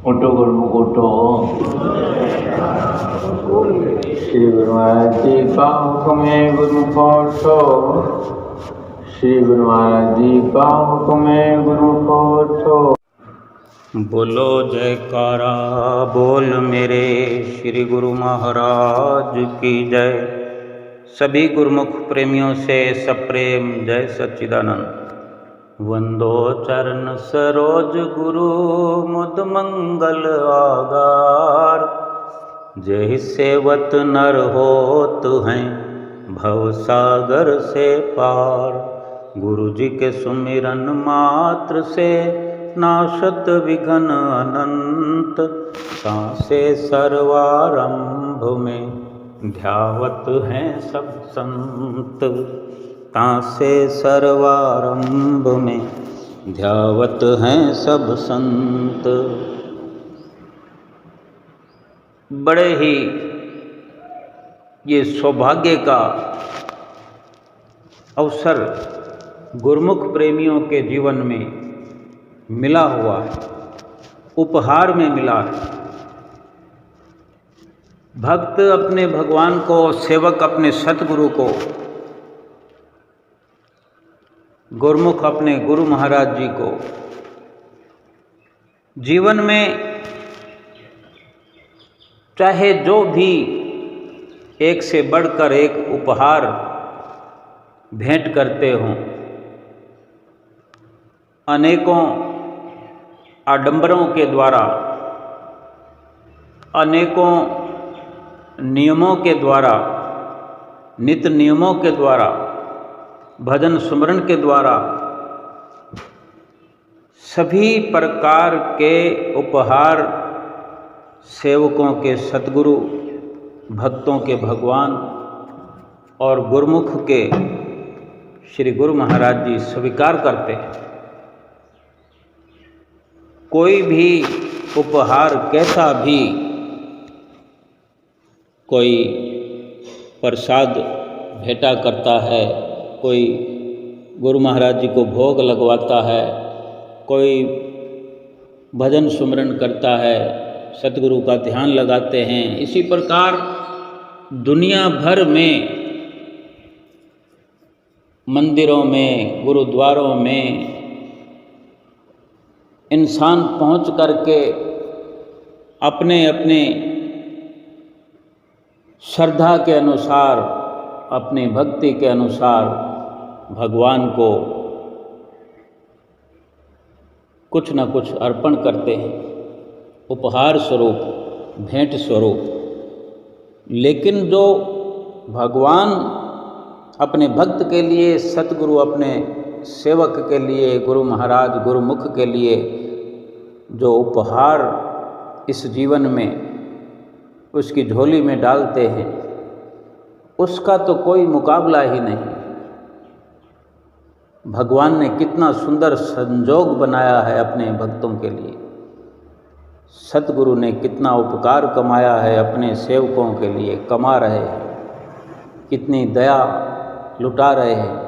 उठो गुरुमुख उठो। श्री गुरु महाराज जी का हुक्म है गुरुमुख उठो। श्री गुरु महाराज जी का हुक्म है गुरुमुख उठो। बोलो जयकारा बोल मेरे श्री गुरु महाराज की जय। सभी गुरुमुख प्रेमियों से सप्रेम जय सच्चिदानंद। वंदो चरण सरोज गुरु मुद मंगल आगार। जय सेवत नर होत हैं भव सागर से पार। गुरु जी के सुमिरन मात्र से नाशत विघ्न अनंत। तासे सर्वारंभ में ध्यावत हैं सब संत। तासे सर्वारंभ में ध्यावत हैं सब संत। बड़े ही ये सौभाग्य का अवसर गुरुमुख प्रेमियों के जीवन में मिला हुआ है, उपहार में मिला है। भक्त अपने भगवान को, सेवक अपने सतगुरु को, गुरुमुख अपने गुरु महाराज जी को जीवन में चाहे जो भी एक से बढ़कर एक उपहार भेंट करते हों, अनेकों आडंबरों के द्वारा, अनेकों नियमों के द्वारा, नित्य नियमों के द्वारा, भजन सुमरन के द्वारा सभी प्रकार के उपहार सेवकों के सतगुरु, भक्तों के भगवान और गुरुमुख के श्री गुरु महाराज जी स्वीकार करते हैं। कोई भी उपहार कैसा भी, कोई प्रसाद भेंटा करता है, कोई गुरु महाराज जी को भोग लगवाता है, कोई भजन सुमरन करता है, सतगुरु का ध्यान लगाते हैं। इसी प्रकार दुनिया भर में मंदिरों में, गुरुद्वारों में इंसान पहुंच करके अपने अपने श्रद्धा के अनुसार, अपनी भक्ति के अनुसार भगवान को कुछ न कुछ अर्पण करते हैं, उपहार स्वरूप, भेंट स्वरूप। लेकिन जो भगवान अपने भक्त के लिए, सतगुरु अपने सेवक के लिए, गुरु महाराज गुरुमुख के लिए जो उपहार इस जीवन में उसकी झोली में डालते हैं, उसका तो कोई मुकाबला ही नहीं। भगवान ने कितना सुंदर संजोग बनाया है अपने भक्तों के लिए। सतगुरु ने कितना उपकार कमाया है अपने सेवकों के लिए, कमा रहे हैं। कितनी दया लुटा रहे हैं।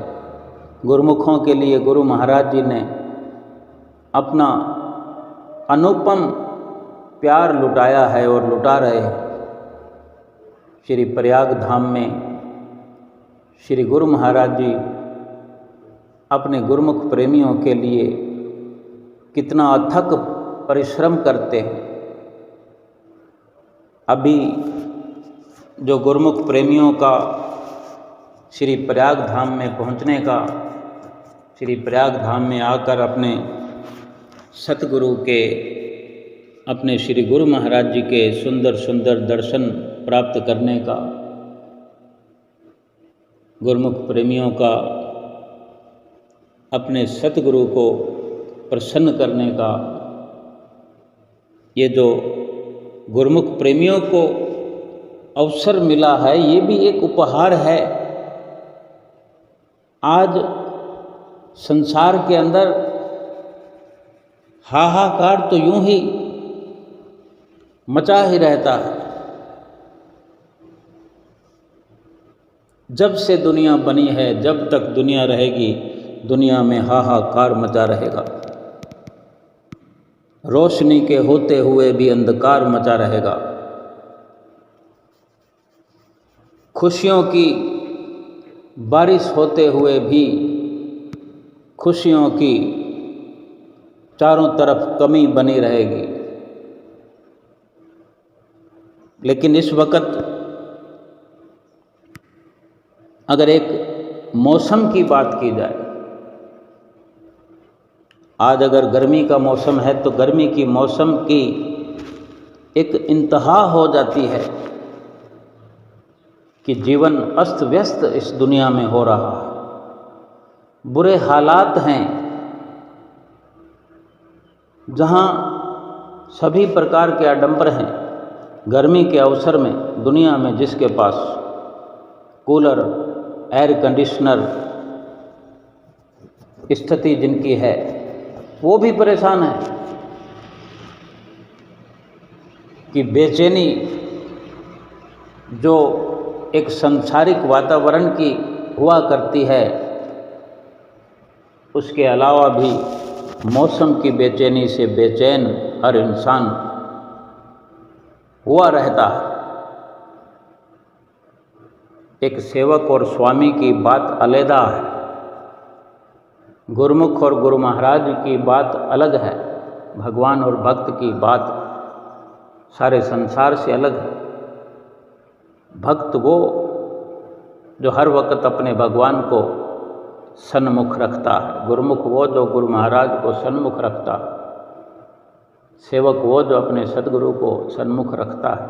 गुरुमुखों के लिए गुरु महाराज जी ने अपना अनुपम प्यार लुटाया है और लुटा रहे हैं। श्री प्रयाग धाम में श्री गुरु महाराज जी अपने गुरुमुख प्रेमियों के लिए कितना अथक परिश्रम करते हैं। अभी जो गुरुमुख प्रेमियों का श्री प्रयाग धाम में पहुंचने का, श्री प्रयाग धाम में आकर अपने सतगुरु के, अपने श्री गुरु महाराज जी के सुंदर सुंदर दर्शन प्राप्त करने का, गुरुमुख प्रेमियों का अपने सतगुरु को प्रसन्न करने का, ये जो गुरुमुख प्रेमियों को अवसर मिला है, ये भी एक उपहार है। आज संसार के अंदर हाहाकार तो यूं ही मचा ही रहता है। जब से दुनिया बनी है, जब तक दुनिया रहेगी, दुनिया में हाहाकार मचा रहेगा। रोशनी के होते हुए भी अंधकार मचा रहेगा। खुशियों की बारिश होते हुए भी खुशियों की चारों तरफ कमी बनी रहेगी। लेकिन इस वक्त अगर एक मौसम की बात की जाए, आज अगर गर्मी का मौसम है तो गर्मी की मौसम की एक इंतहा हो जाती है कि जीवन अस्त व्यस्त इस दुनिया में हो रहा है। बुरे हालात हैं, जहाँ सभी प्रकार के आडंबर हैं। गर्मी के अवसर में दुनिया में जिसके पास कूलर, एयर कंडीशनर स्थिति जिनकी है, वो भी परेशान है कि बेचैनी जो एक सांसारिक वातावरण की हुआ करती है, उसके अलावा भी मौसम की बेचैनी से बेचैन हर इंसान हुआ रहता है। एक सेवक और स्वामी की बात अलग है, गुरुमुख और गुरु महाराज की बात अलग है, भगवान और भक्त की बात सारे संसार से अलग है। भक्त वो जो हर वक्त अपने भगवान को सन्मुख रखता है, गुरुमुख वो जो गुरु महाराज को सन्मुख रखता है, सेवक वो जो अपने सद्गुरु को सन्मुख रखता है।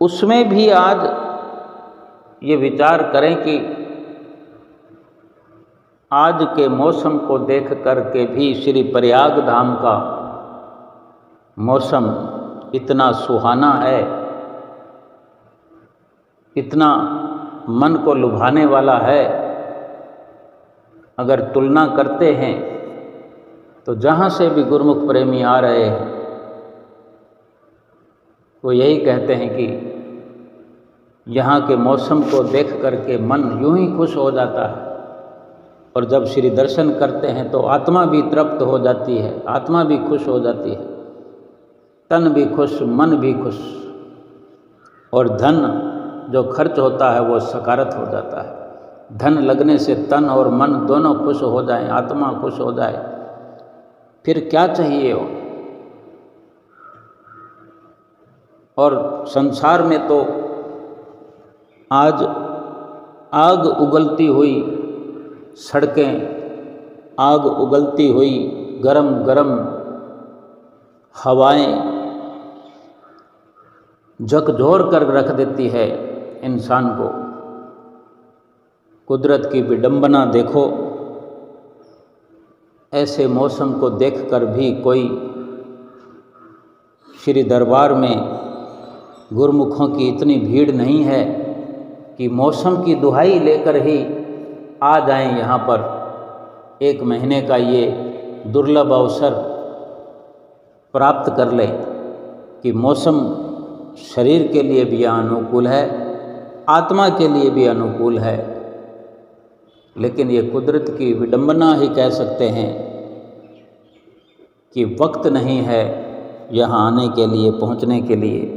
उसमें भी आज ये विचार करें कि आज के मौसम को देख कर के भी श्री प्रयाग धाम का मौसम इतना सुहाना है, इतना मन को लुभाने वाला है। अगर तुलना करते हैं तो जहाँ से भी गुरुमुख प्रेमी आ रहे हैं वो यही कहते हैं कि यहाँ के मौसम को देख करके मन यूं ही खुश हो जाता है, और जब श्री दर्शन करते हैं तो आत्मा भी तृप्त हो जाती है, आत्मा भी खुश हो जाती है, तन भी खुश, मन भी खुश, और धन जो खर्च होता है वो सकारात्मक हो जाता है। धन लगने से तन और मन दोनों खुश हो जाएं, आत्मा खुश हो जाए, फिर क्या चाहिए हो। और संसार में तो आज आग उगलती हुई सड़कें, आग उगलती हुई गरम गरम हवाएं झकझोर कर रख देती है इंसान को। कुदरत की विडंबना देखो, ऐसे मौसम को देखकर भी कोई श्री दरबार में गुरुमुखों की इतनी भीड़ नहीं है कि मौसम की दुहाई लेकर ही आ जाएं यहाँ पर। एक महीने का ये दुर्लभ अवसर प्राप्त कर लें कि मौसम शरीर के लिए भी अनुकूल है, आत्मा के लिए भी अनुकूल है। लेकिन ये कुदरत की विडंबना ही कह सकते हैं कि वक्त नहीं है यहाँ आने के लिए, पहुँचने के लिए।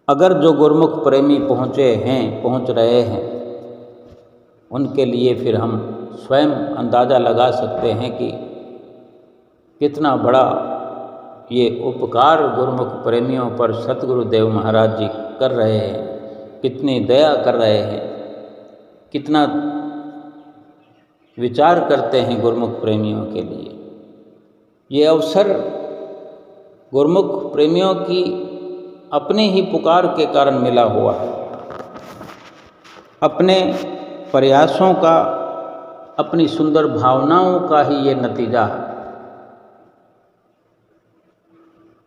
अगर जो गुरुमुख प्रेमी पहुँचे हैं, पहुँच रहे हैं, उनके लिए फिर हम स्वयं अंदाज़ा लगा सकते हैं कि कितना बड़ा ये उपकार गुरुमुख प्रेमियों पर सतगुरुदेव महाराज जी कर रहे हैं, कितनी दया कर रहे हैं, कितना विचार करते हैं गुरुमुख प्रेमियों के लिए। ये अवसर गुरुमुख प्रेमियों की अपनी ही पुकार के कारण मिला हुआ है, अपने प्रयासों का, अपनी सुंदर भावनाओं का ही ये नतीजा है।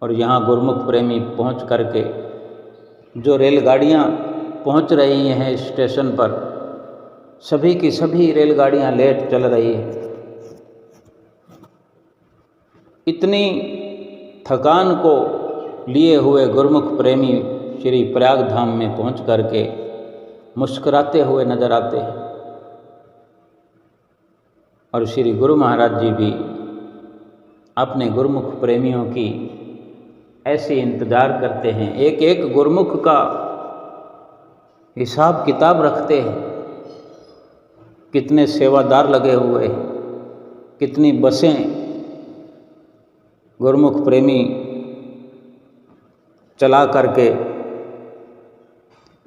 और यहाँ गुरुमुख प्रेमी पहुँच करके जो रेलगाड़ियाँ पहुँच रही हैं स्टेशन पर, सभी की सभी रेलगाड़ियाँ लेट चल रही हैं। इतनी थकान को लिए हुए गुरुमुख प्रेमी श्री प्रयाग धाम में पहुँच करके मुस्कुराते हुए नजर आते हैं। और श्री गुरु महाराज जी भी अपने गुरुमुख प्रेमियों की ऐसे इंतज़ार करते हैं, एक एक गुरुमुख का हिसाब किताब रखते हैं, कितने सेवादार लगे हुए हैं, कितनी बसें गुरुमुख प्रेमी चला करके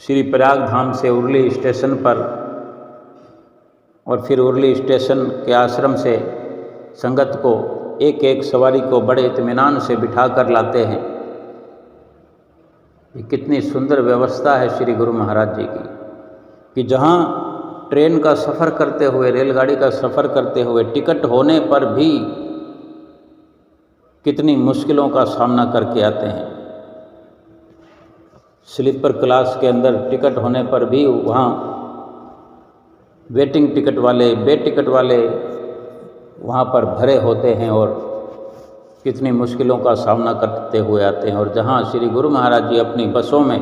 श्री प्रयाग धाम से उर्ली स्टेशन पर और फिर उर्ली स्टेशन के आश्रम से संगत को एक एक सवारी को बड़े इत्मीनान से बिठा कर लाते हैं। ये कितनी सुंदर व्यवस्था है श्री गुरु महाराज जी की कि जहाँ ट्रेन का सफ़र करते हुए, रेलगाड़ी का सफ़र करते हुए टिकट होने पर भी कितनी मुश्किलों का सामना करके आते हैं। स्लीपर क्लास के अंदर टिकट होने पर भी वहाँ वेटिंग टिकट वाले, बे टिकट वाले वहाँ पर भरे होते हैं और कितनी मुश्किलों का सामना करते हुए आते हैं। और जहाँ श्री गुरु महाराज जी अपनी बसों में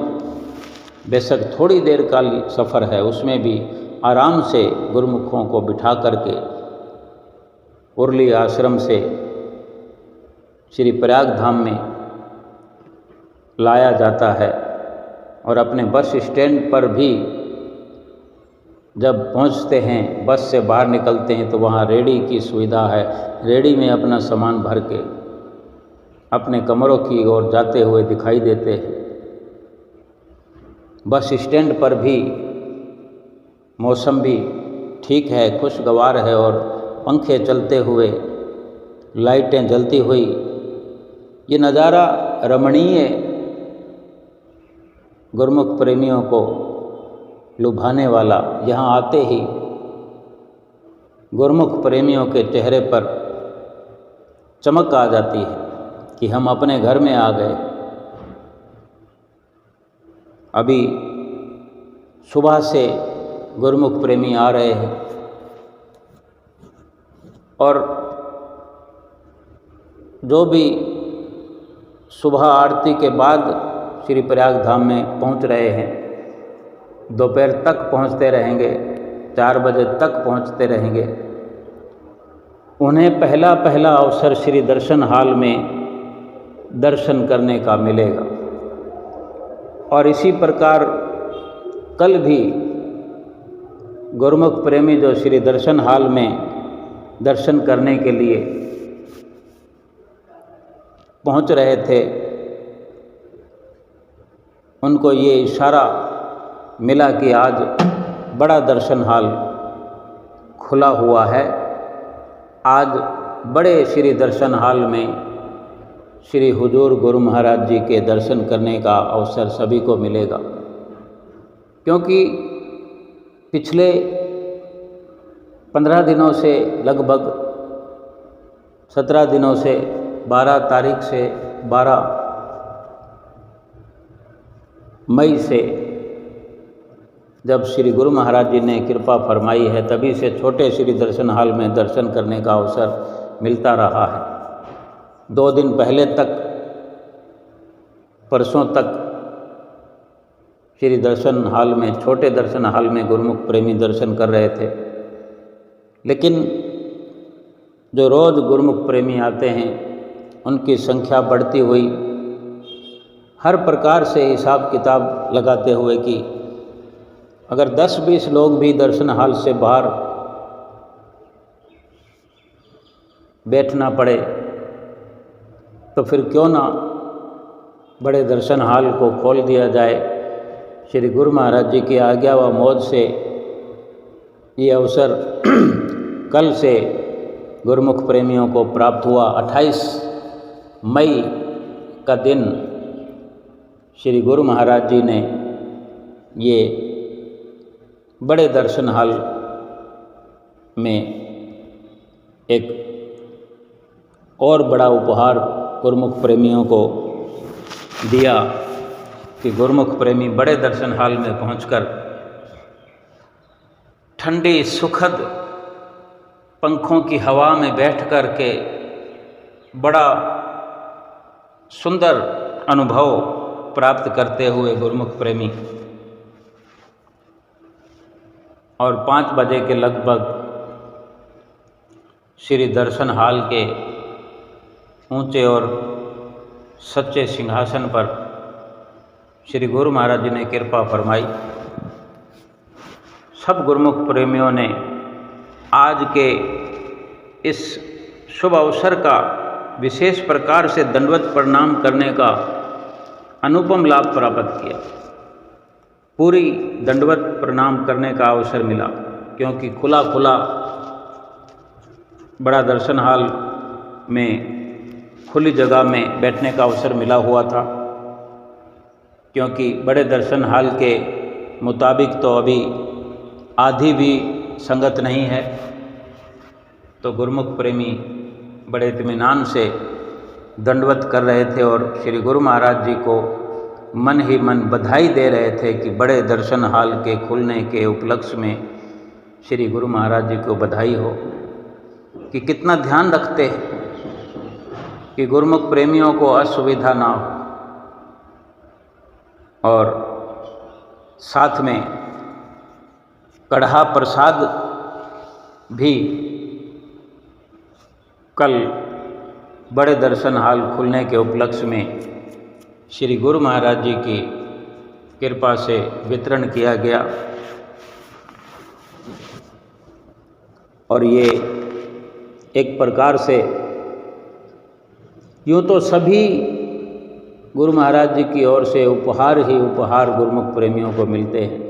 बेशक थोड़ी देर का सफ़र है, उसमें भी आराम से गुरुमुखों को बिठा करके उर्ली आश्रम से श्री प्रयाग धाम में लाया जाता है। और अपने बस स्टैंड पर भी जब पहुंचते हैं, बस से बाहर निकलते हैं तो वहाँ रेडी की सुविधा है। रेडी में अपना सामान भर के अपने कमरों की ओर जाते हुए दिखाई देते हैं। बस स्टैंड पर भी मौसम भी ठीक है, खुशगवार है और पंखे चलते हुए, लाइटें जलती हुई, ये नज़ारा रमणीय गुरुमुख प्रेमियों को लुभाने वाला। यहाँ आते ही गुरुमुख प्रेमियों के चेहरे पर चमक आ जाती है कि हम अपने घर में आ गए। अभी सुबह से गुरुमुख प्रेमी आ रहे हैं और जो भी सुबह आरती के बाद श्री प्रयाग धाम में पहुंच रहे हैं, दोपहर तक पहुंचते रहेंगे, 4 बजे तक पहुंचते रहेंगे। उन्हें पहला पहला अवसर श्री दर्शन हाल में दर्शन करने का मिलेगा। और इसी प्रकार कल भी गुरुमुख प्रेमी जो श्री दर्शन हाल में दर्शन करने के लिए पहुंच रहे थे, उनको ये इशारा मिला कि आज बड़ा दर्शन हाल खुला हुआ है। आज बड़े श्री दर्शन हाल में श्री हुजूर गुरु महाराज जी के दर्शन करने का अवसर सभी को मिलेगा। क्योंकि पिछले 15 दिनों से, लगभग 17 दिनों से, 12 तारीख से 12 मई से जब श्री गुरु महाराज जी ने कृपा फरमाई है, तभी से छोटे श्री दर्शन हाल में दर्शन करने का अवसर मिलता रहा है। 2 दिन पहले तक, परसों तक श्री दर्शन हाल में, छोटे दर्शन हाल में गुरुमुख प्रेमी दर्शन कर रहे थे। लेकिन जो रोज़ गुरुमुख प्रेमी आते हैं, उनकी संख्या बढ़ती हुई, हर प्रकार से हिसाब किताब लगाते हुए कि अगर 10-20 लोग भी दर्शन हाल से बाहर बैठना पड़े तो फिर क्यों ना बड़े दर्शन हाल को खोल दिया जाए। श्री गुरु महाराज जी की आज्ञा व मौज से ये अवसर कल से गुरुमुख प्रेमियों को प्राप्त हुआ। 28 मई का दिन श्री गुरु महाराज जी ने ये बड़े दर्शन हाल में एक और बड़ा उपहार गुरुमुख प्रेमियों को दिया कि गुरुमुख प्रेमी बड़े दर्शन हाल में पहुंचकर ठंडी सुखद पंखों की हवा में बैठ कर के बड़ा सुंदर अनुभव प्राप्त करते हुए गुरुमुख प्रेमी और 5 बजे के लगभग श्री दर्शन हाल के ऊंचे और सच्चे सिंहासन पर श्री गुरु महाराज जी ने कृपा फरमाई। सब गुरुमुख प्रेमियों ने आज के इस शुभ अवसर का विशेष प्रकार से दंडवत प्रणाम करने का अनुपम लाभ प्राप्त किया। पूरी दंडवत प्रणाम करने का अवसर मिला, क्योंकि खुला बड़ा दर्शन हाल में खुली जगह में बैठने का अवसर मिला हुआ था। क्योंकि बड़े दर्शन हाल के मुताबिक तो अभी आधी भी संगत नहीं है, तो गुरुमुख प्रेमी बड़े इत्मीनान से दंडवत कर रहे थे और श्री गुरु महाराज जी को मन ही मन बधाई दे रहे थे कि बड़े दर्शन हाल के खुलने के उपलक्ष्य में श्री गुरु महाराज जी को बधाई हो। कि कितना ध्यान रखते हैं कि गुरुमुख प्रेमियों को असुविधा ना हो, और साथ में कढ़ा प्रसाद भी कल बड़े दर्शन हाल खुलने के उपलक्ष्य में श्री गुरु महाराज जी की कृपा से वितरण किया गया। और ये एक प्रकार से यूँ तो सभी गुरु महाराज जी की ओर से उपहार ही उपहार गुरुमुख प्रेमियों को मिलते हैं।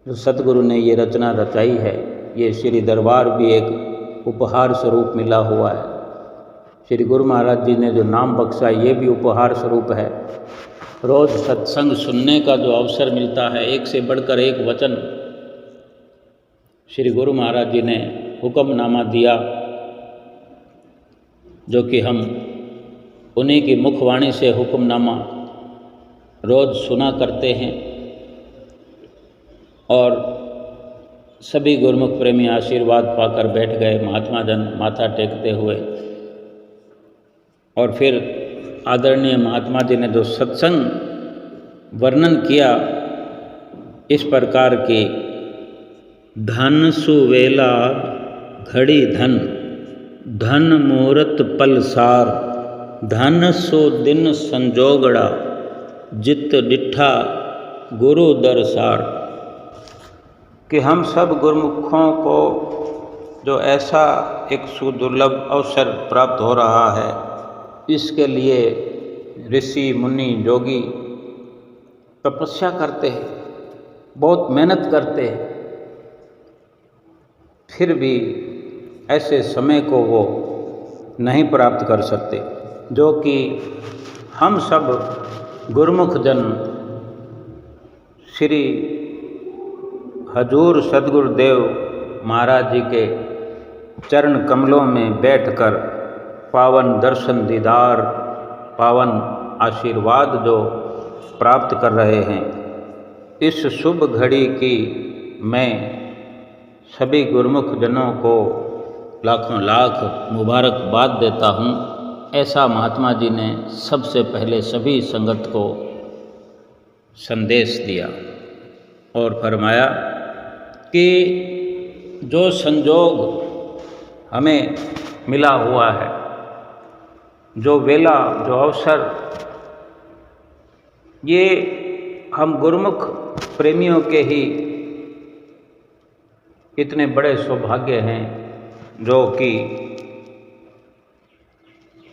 जो सतगुरु ने ये रचना रचाई है, ये श्री दरबार भी एक उपहार स्वरूप मिला हुआ है। श्री गुरु महाराज जी ने जो नाम बख्शा, ये भी उपहार स्वरूप है। रोज़ सत्संग सुनने का जो अवसर मिलता है, एक से बढ़कर एक वचन श्री गुरु महाराज जी ने हुक्मनामा दिया, जो कि हम उन्हीं की मुखवाणी से हुक्मनामा रोज़ सुना करते हैं। और सभी गुरुमुख प्रेमी आशीर्वाद पाकर बैठ गए, महात्मा जन माथा टेकते हुए। और फिर आदरणीय महात्मा जी ने जो सत्संग वर्णन किया इस प्रकार की, धन सुवेला घड़ी धन, धन मुहूर्त पलसार, धन सो दिन संजोगड़ा, जित डिठा गुरु दरसार। कि हम सब गुरुमुखों को जो ऐसा एक सुदुर्लभ अवसर प्राप्त हो रहा है, इसके लिए ऋषि मुनि योगी तपस्या करते हैं, बहुत मेहनत करते हैं, फिर भी ऐसे समय को वो नहीं प्राप्त कर सकते, जो कि हम सब गुरुमुख जन श्री हजूर सद्गुरुदेव महाराज जी के चरण कमलों में बैठकर पावन दर्शन दीदार, पावन आशीर्वाद जो प्राप्त कर रहे हैं, इस शुभ घड़ी की मैं सभी गुरुमुख जनों को लाखों लाख मुबारकबाद देता हूँ। ऐसा महात्मा जी ने सबसे पहले सभी संगत को संदेश दिया और फरमाया कि जो संजोग हमें मिला हुआ है, जो वेला, जो अवसर, ये हम गुरुमुख प्रेमियों के ही इतने बड़े सौभाग्य हैं, जो कि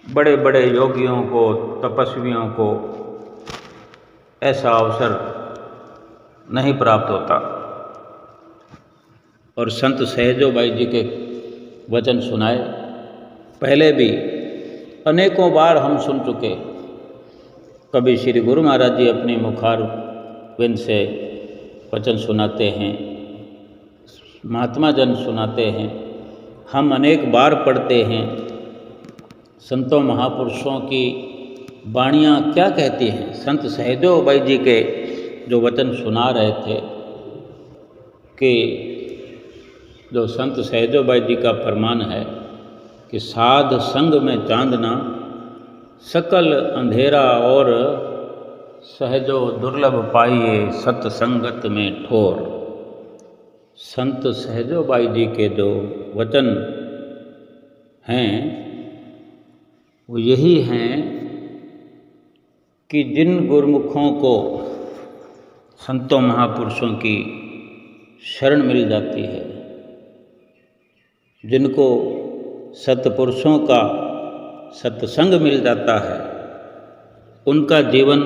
बड़े बड़े योगियों को, तपस्वियों को ऐसा अवसर नहीं प्राप्त होता। और संत सहजो भाई जी के वचन सुनाए, पहले भी अनेकों बार हम सुन चुके। कभी श्री गुरु महाराज जी अपनी मुखारविंद से वचन सुनाते हैं, महात्मा जन सुनाते हैं, हम अनेक बार पढ़ते हैं। संतों महापुरुषों की वाणियाँ क्या कहती हैं। संत सहजो भाई जी के जो वचन सुना रहे थे कि जो संत सहजो भाई जी का फरमान है कि साध संग में चांदना, सकल अंधेरा और सहजो दुर्लभ पाइए, सत्संगत में ठोर। संत सहजो भाई जी के जो वचन हैं, वो यही हैं कि जिन गुरुमुखों को संतों महापुरुषों की शरण मिल जाती है, जिनको सत्पुरुषों का सत्संग मिल जाता है, उनका जीवन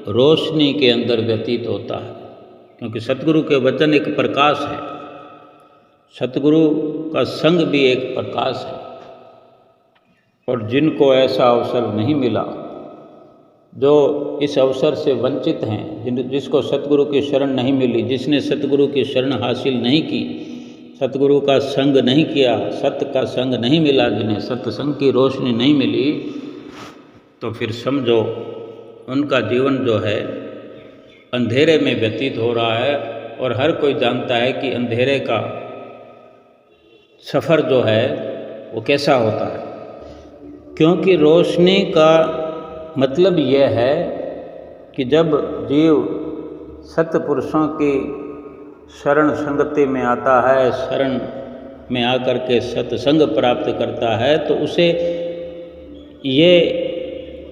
रोशनी के अंदर व्यतीत होता है। क्योंकि सतगुरु के वचन एक प्रकाश है, सतगुरु का संग भी एक प्रकाश है। और जिनको ऐसा अवसर नहीं मिला, जो इस अवसर से वंचित हैं, जिसको सतगुरु की शरण नहीं मिली, जिसने सतगुरु की शरण हासिल नहीं की, सतगुरु का संग नहीं किया, सत्य का संग नहीं मिला, जिन्हें सत्संग की रोशनी नहीं मिली, तो फिर समझो उनका जीवन जो है अंधेरे में व्यतीत हो रहा है। और हर कोई जानता है कि अंधेरे का सफ़र जो है वो कैसा होता है। क्योंकि रोशनी का मतलब यह है कि जब जीव सत्पुरुषों की शरण संगति में आता है, शरण में आकर के सत्संग प्राप्त करता है, तो उसे ये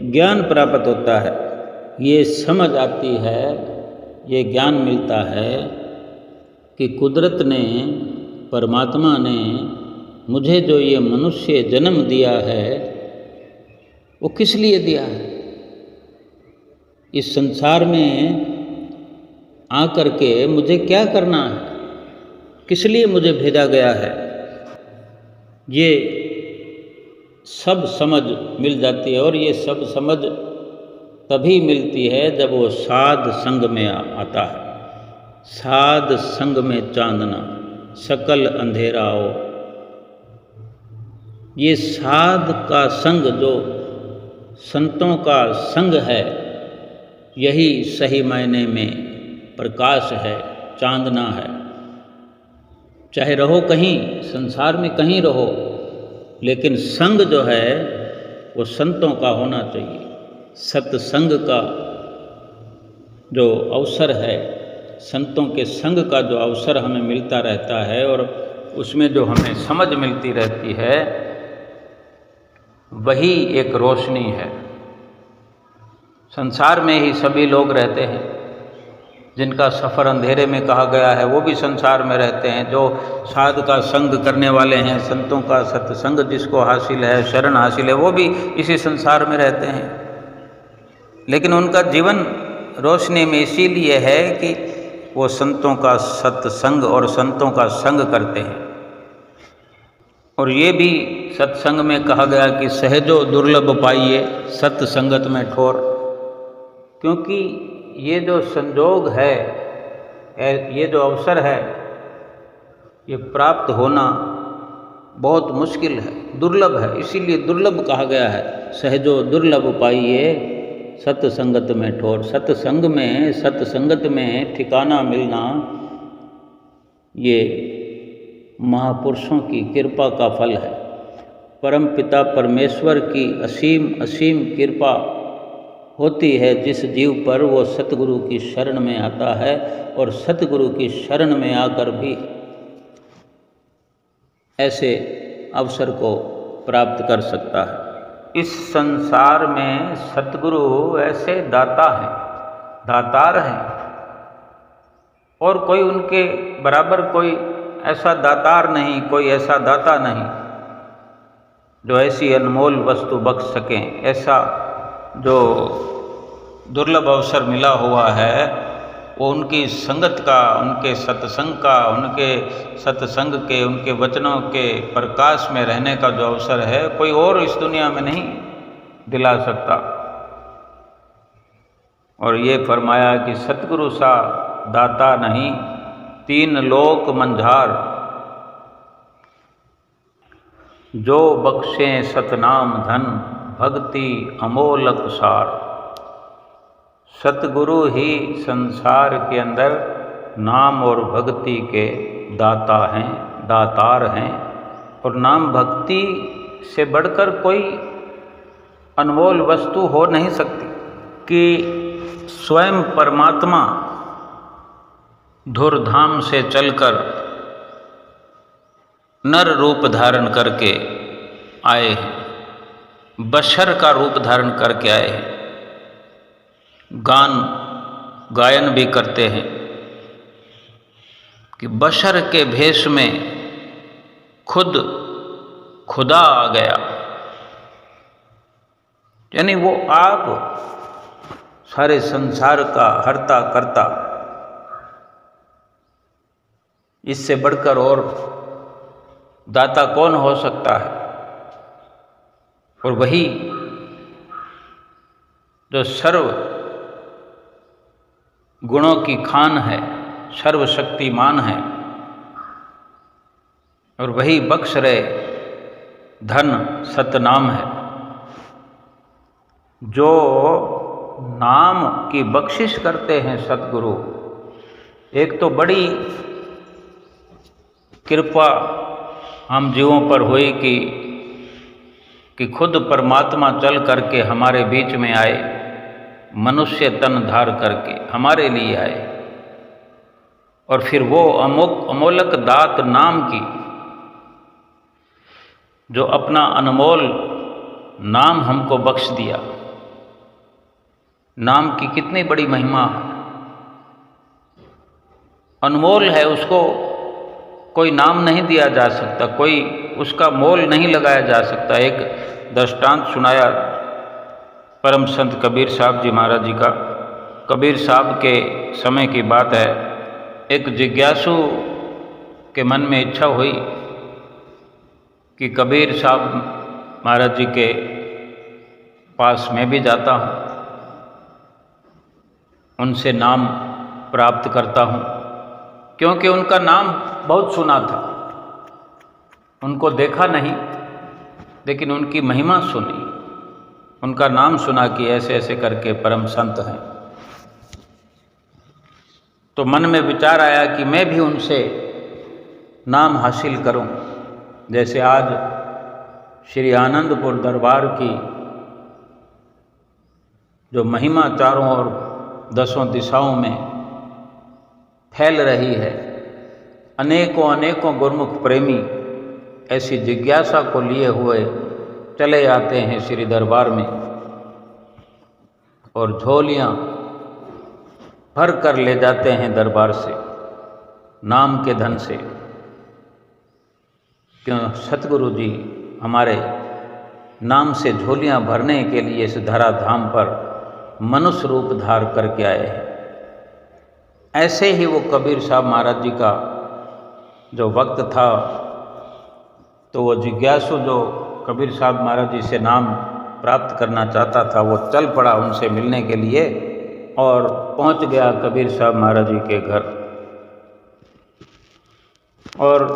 ज्ञान प्राप्त होता है, ये समझ आती है, ये ज्ञान मिलता है कि कुदरत ने, परमात्मा ने मुझे जो ये मनुष्य जन्म दिया है वो किस लिए दिया है। इस संसार में आकर के मुझे क्या करना है, किस लिए मुझे भेजा गया है, ये सब समझ मिल जाती है। और ये सब समझ तभी मिलती है जब वो साध संग में आता है। साध संग में चांदना सकल अंधेरा हो। ये साध का संग, जो संतों का संग है, यही सही मायने में प्रकाश है, चांदना है। चाहे रहो कहीं संसार में, कहीं रहो, लेकिन संग जो है वो संतों का होना चाहिए। सत्संग का जो अवसर है, संतों के संग का जो अवसर हमें मिलता रहता है और उसमें जो हमें समझ मिलती रहती है, वही एक रोशनी है। संसार में ही सभी लोग रहते हैं, जिनका सफ़र अंधेरे में कहा गया है, वो भी संसार में रहते हैं। जो साध का संग करने वाले हैं, संतों का सत्संग जिसको हासिल है, शरण हासिल है, वो भी इसी संसार में रहते हैं। लेकिन उनका जीवन रोशनी में इसीलिए है कि वो संतों का सत्संग और संतों का संग करते हैं। और ये भी सत्संग में कहा गया कि सहजो दुर्लभ पाइए सत्संगत में ठोर। क्योंकि ये जो संजोग है, ये जो अवसर है, ये प्राप्त होना बहुत मुश्किल है, दुर्लभ है। इसीलिए दुर्लभ कहा गया है। सहजो दुर्लभ पाइए सत्संगत में ठोर। सत्संग में, सत्संगत में ठिकाना मिलना, ये महापुरुषों की कृपा का फल है। परम पिता परमेश्वर की असीम असीम कृपा होती है जिस जीव पर वो सतगुरु की शरण में आता है और सतगुरु की शरण में आकर भी ऐसे अवसर को प्राप्त कर सकता है। इस संसार में सतगुरु ऐसे दाता हैं, दातार हैं, और कोई उनके बराबर कोई ऐसा दातार नहीं, कोई ऐसा दाता नहीं जो ऐसी अनमोल वस्तु बख्श सकें। ऐसा जो दुर्लभ अवसर मिला हुआ है वो उनकी संगत का, उनके सत्संग का, उनके सत्संग के, उनके वचनों के प्रकाश में रहने का जो अवसर है, कोई और इस दुनिया में नहीं दिला सकता। और ये फरमाया कि सतगुरु सा दाता नहीं, तीन लोक मंझार, जो बख्शें सतनाम धन, भक्ति अमोलक सार। सतगुरु ही संसार के अंदर नाम और भक्ति के दाता हैं, दातार हैं। और नाम भक्ति से बढ़कर कोई अनमोल वस्तु हो नहीं सकती कि स्वयं परमात्मा धुरधाम से चलकर नर रूप धारण करके आए हैं। बशर का रूप धारण करके आए हैं। गायन भी करते हैं कि बशर के भेष में खुद खुदा आ गया, यानी वो आप सारे संसार का हर्ता करता। इससे बढ़कर और दाता कौन हो सकता है। और वही जो सर्व गुणों की खान है, सर्वशक्तिमान है, और वही बख्श रहे धन सतनाम है। जो नाम की बख्शिश करते हैं सतगुरु, एक तो बड़ी कृपा हम जीवों पर हुई कि खुद परमात्मा चल करके हमारे बीच में आए, मनुष्य तन धार करके हमारे लिए आए, और फिर वो अमोलक दात नाम की, जो अपना अनमोल नाम हमको बख्श दिया। नाम की कितनी बड़ी महिमा है, अनमोल है, उसको कोई नाम नहीं दिया जा सकता, कोई उसका मोल नहीं लगाया जा सकता। एक दृष्टांत सुनाया परम संत कबीर साहब जी महाराज जी का। कबीर साहब के समय की बात है, एक जिज्ञासु के मन में इच्छा हुई कि कबीर साहब महाराज जी के पास मैं भी जाता हूँ, उनसे नाम प्राप्त करता हूँ, क्योंकि उनका नाम बहुत सुना था। उनको देखा नहीं, लेकिन उनकी महिमा सुनी, उनका नाम सुना कि ऐसे ऐसे करके परम संत हैं। तो मन में विचार आया कि मैं भी उनसे नाम हासिल करूं। जैसे आज श्री आनंदपुर दरबार की जो महिमा चारों ओर दसों दिशाओं में फैल रही है, अनेकों अनेकों गुरमुख प्रेमी ऐसी जिज्ञासा को लिए हुए चले आते हैं श्री दरबार में, और झोलियाँ भर कर ले जाते हैं दरबार से नाम के धन से। क्यों? सतगुरु जी हमारे नाम से झोलियाँ भरने के लिए इस धराधाम पर मनुष्य रूप धार करके आए हैं। ऐसे ही वो कबीर साहब महाराज जी का जो वक्त था, तो वो जिज्ञासु जो कबीर साहब महाराज जी से नाम प्राप्त करना चाहता था, वो चल पड़ा उनसे मिलने के लिए और पहुंच गया कबीर साहब महाराज जी के घर। और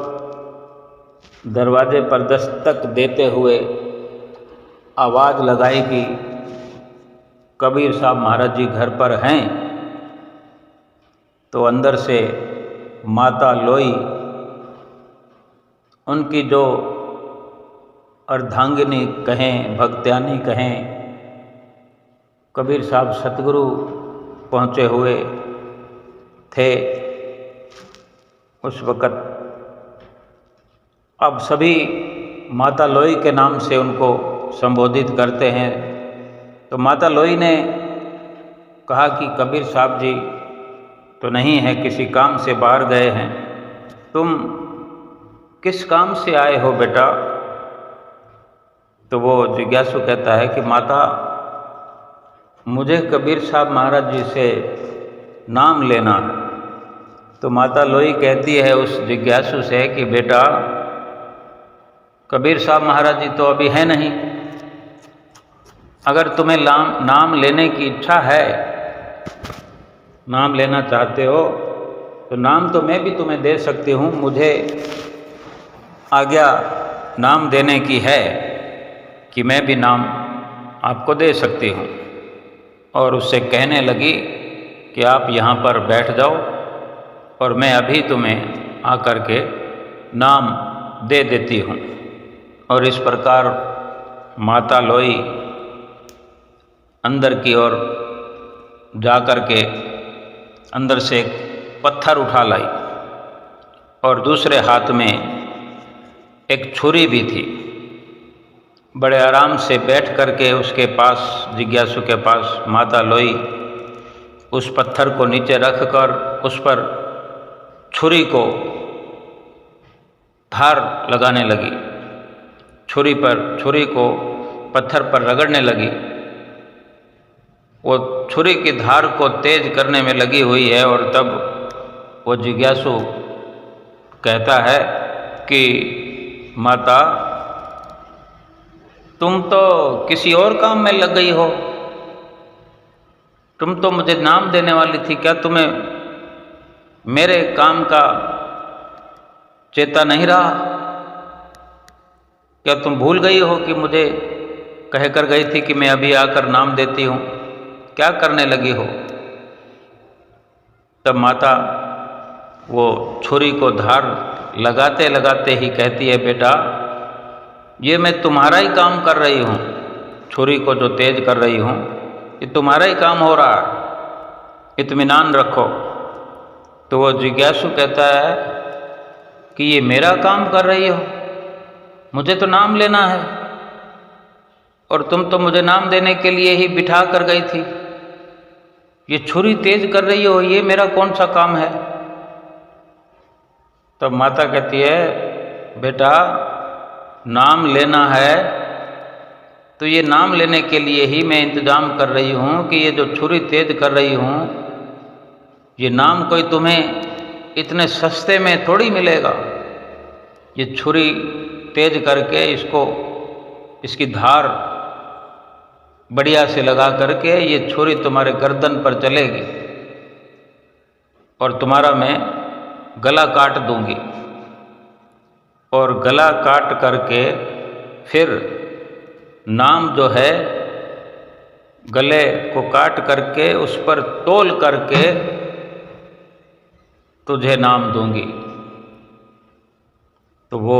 दरवाजे पर दस्तक देते हुए आवाज़ लगाई कि कबीर साहब महाराज जी घर पर हैं। तो अंदर से माता लोई, उनकी जो अर्धांगिनी कहें, भक्त्यानी कहें, कबीर साहब सतगुरु पहुँचे हुए थे उस वक़्त। अब सभी माता लोई के नाम से उनको संबोधित करते हैं। तो माता लोई ने कहा कि कबीर साहब जी तो नहीं है, किसी काम से बाहर गए हैं। तुम किस काम से आए हो बेटा? तो वो जिज्ञासु कहता है कि माता, मुझे कबीर साहब महाराज जी से नाम लेना है। तो माता लोई कहती है उस जिज्ञासु से कि बेटा, कबीर साहब महाराज जी तो अभी है नहीं। अगर तुम्हें नाम लेने की इच्छा है, नाम लेना चाहते हो, तो नाम तो मैं भी तुम्हें दे सकती हूँ। मुझे आज्ञा नाम देने की है कि मैं भी नाम आपको दे सकती हूँ। और उससे कहने लगी कि आप यहाँ पर बैठ जाओ और मैं अभी तुम्हें आकर के नाम दे देती हूँ। और इस प्रकार माता लोई अंदर की ओर जाकर के अंदर से एक पत्थर उठा लाई और दूसरे हाथ में एक छुरी भी थी। बड़े आराम से बैठ करके उसके पास, जिज्ञासु के पास, माता लोई उस पत्थर को नीचे रखकर उस पर छुरी को धार लगाने लगी। छुरी को पत्थर पर रगड़ने लगी। वो छुरी की धार को तेज करने में लगी हुई है और तब वो जिज्ञासु कहता है कि माता, तुम तो किसी और काम में लग गई हो। तुम तो मुझे नाम देने वाली थी, क्या तुम्हें मेरे काम का चेता नहीं रहा? क्या तुम भूल गई हो कि मुझे कहकर गई थी कि मैं अभी आकर नाम देती हूँ? क्या करने लगी हो? तब माता वो छुरी को धार लगाते लगाते ही कहती है, बेटा, ये मैं तुम्हारा ही काम कर रही हूँ। छुरी को जो तेज कर रही हूँ, ये तुम्हारा ही काम हो रहा है, इत्मीनान रखो। तो वो जिज्ञासु कहता है कि ये मेरा काम कर रही हो, मुझे तो नाम लेना है और तुम तो मुझे नाम देने के लिए ही बिठा कर गई थी। ये छुरी तेज कर रही हो, ये मेरा कौन सा काम है? तब माता कहती है, बेटा, नाम लेना है तो ये नाम लेने के लिए ही मैं इंतजाम कर रही हूँ कि ये जो छुरी तेज कर रही हूँ, ये नाम कोई तुम्हें इतने सस्ते में थोड़ी मिलेगा। ये छुरी तेज करके इसकी धार बढ़िया से लगा करके ये छुरी तुम्हारे गर्दन पर चलेगी और तुम्हारा मैं गला काट दूंगी। और गला काट करके फिर नाम जो है, गले को काट करके उस पर तोल करके तुझे नाम दूंगी। तो वो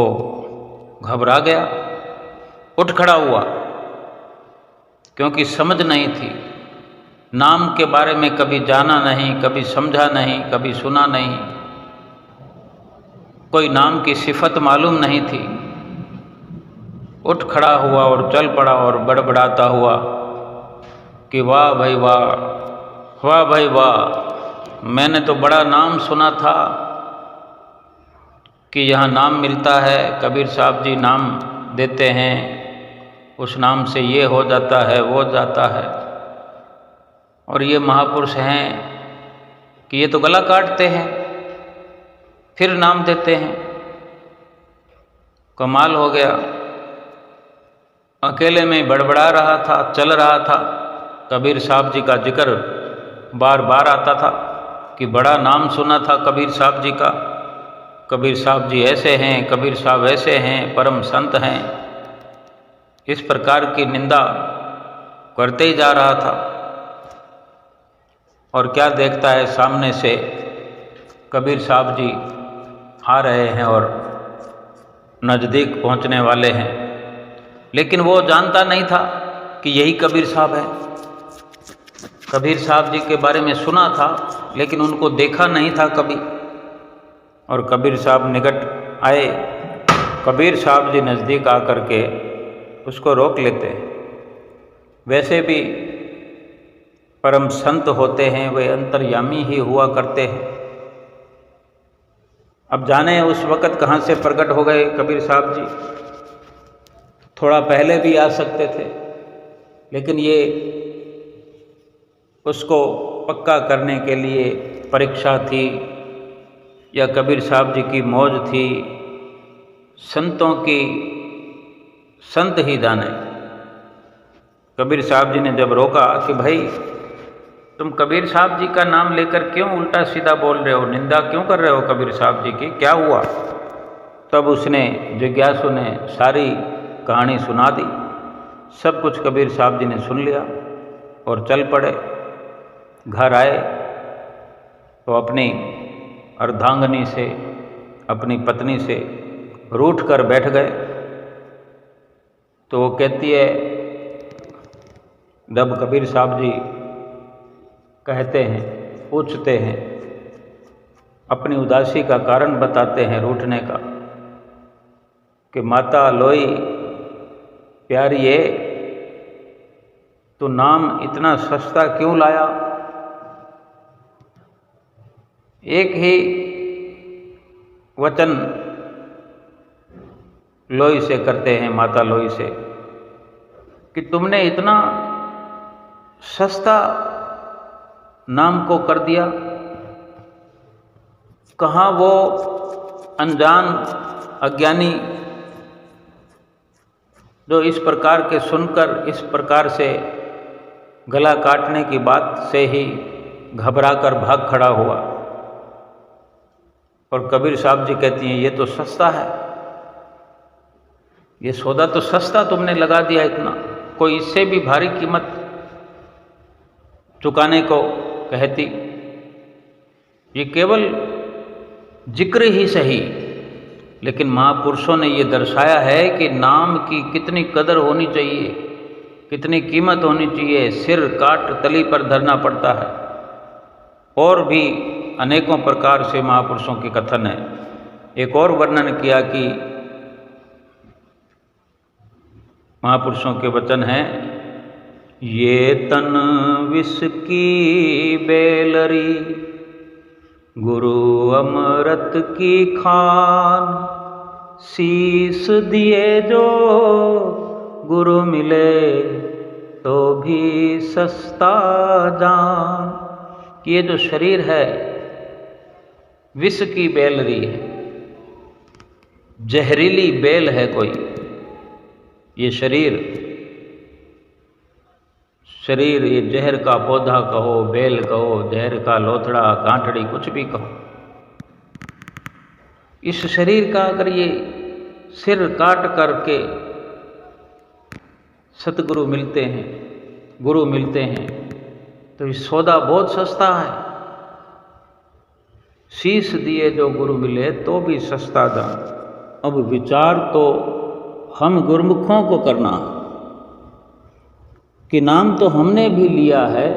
घबरा गया, उठ खड़ा हुआ, क्योंकि समझ नहीं थी। नाम के बारे में कभी जाना नहीं, कभी समझा नहीं, कभी सुना नहीं, कोई नाम की सिफत मालूम नहीं थी। उठ खड़ा हुआ और चल पड़ा और बड़बड़ाता हुआ कि वाह भाई वाह, वाह भाई वाह, मैंने तो बड़ा नाम सुना था कि यहाँ नाम मिलता है, कबीर साहब जी नाम देते हैं, उस नाम से ये हो जाता है, वो जाता है। और ये महापुरुष हैं कि ये तो गला काटते हैं फिर नाम देते हैं। कमाल हो गया। अकेले में बड़बड़ा रहा था, चल रहा था। कबीर साहब जी का जिक्र बार बार आता था कि बड़ा नाम सुना था कबीर साहब जी का, कबीर साहब जी ऐसे हैं, कबीर साहब ऐसे हैं, परम संत हैं। इस प्रकार की निंदा करते ही जा रहा था। और क्या देखता है, सामने से कबीर साहब जी आ रहे हैं और नज़दीक पहुंचने वाले हैं, लेकिन वो जानता नहीं था कि यही कबीर साहब है। कबीर साहब जी के बारे में सुना था लेकिन उनको देखा नहीं था कभी। और कबीर साहब निकट आए, कबीर साहब जी नज़दीक आकर के उसको रोक लेते हैं। वैसे भी परम संत होते हैं, वे अंतर्यामी ही हुआ करते हैं। अब जाने उस वक़्त कहाँ से प्रकट हो गए कबीर साहब जी। थोड़ा पहले भी आ सकते थे, लेकिन ये उसको पक्का करने के लिए परीक्षा थी या कबीर साहब जी की मौज थी, संतों की संत ही जाने। कबीर साहब जी ने जब रोका कि भाई तुम कबीर साहब जी का नाम लेकर क्यों उल्टा सीधा बोल रहे हो, निंदा क्यों कर रहे हो कबीर साहब जी की, क्या हुआ? तब उसने, जिज्ञासु ने सारी कहानी सुना दी। सब कुछ कबीर साहब जी ने सुन लिया और चल पड़े। घर आए तो अपनी अर्धांगनी से, अपनी पत्नी से रूठ कर बैठ गए। तो वो कहती है, जब कबीर साहब जी कहते हैं, पूछते हैं, अपनी उदासी का कारण बताते हैं रूठने का, कि माता लोई, प्यारिए, तो नाम इतना सस्ता क्यों लाया? एक ही वचन लोई से करते हैं, माता लोई से, कि तुमने इतना सस्ता नाम को कर दिया। कहाँ वो अनजान अज्ञानी जो इस प्रकार के सुनकर इस प्रकार से गला काटने की बात से ही घबरा कर भाग खड़ा हुआ। और कबीर साहब जी कहती हैं, ये तो सस्ता है, ये सौदा तो सस्ता तुमने लगा दिया इतना, कोई इससे भी भारी कीमत चुकाने को कहती। ये केवल जिक्र ही सही, लेकिन महापुरुषों ने ये दर्शाया है कि नाम की कितनी कदर होनी चाहिए, कितनी कीमत होनी चाहिए। सिर काट तली पर धरना पड़ता है। और भी अनेकों प्रकार से महापुरुषों के कथन है। एक और वर्णन किया कि महापुरुषों के वचन हैं, ये तन विष की बेलरी, गुरु अमृत की खान, शीस दिए जो गुरु मिले तो भी सस्ता जान। कि ये जो शरीर है विष की बेलरी है, जहरीली बेल है कोई। ये शरीर ये जहर का पौधा कहो, बेल कहो, जहर का लोथड़ा, गांठड़ी, कुछ भी कहो। इस शरीर का अगर ये सिर काट करके सतगुरु मिलते हैं, गुरु मिलते हैं, तो ये सौदा बहुत सस्ता है। शीश दिए जो गुरु मिले तो भी सस्ता दाम। अब विचार तो हम गुरुमुखों को करना कि नाम तो हमने भी लिया है,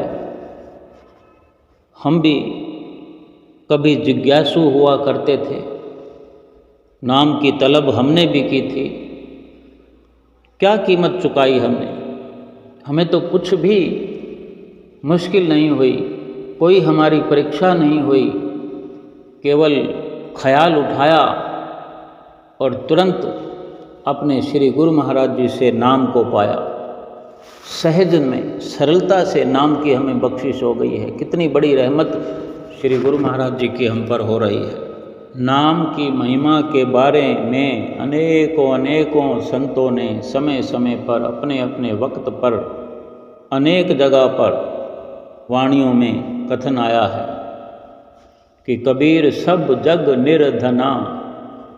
हम भी कभी जिज्ञासु हुआ करते थे, नाम की तलब हमने भी की थी। क्या कीमत चुकाई हमने? हमें तो कुछ भी मुश्किल नहीं हुई, कोई हमारी परीक्षा नहीं हुई, केवल ख्याल उठाया और तुरंत अपने श्री गुरु महाराज जी से नाम को पाया। सहज में सरलता से नाम की हमें बख्शिश हो गई है। कितनी बड़ी रहमत श्री गुरु महाराज जी की हम पर हो रही है। नाम की महिमा के बारे में अनेकों संतों ने समय समय पर अपने अपने वक्त पर अनेक जगह पर वाणियों में कथन आया है कि कबीर सब जग निर्धना,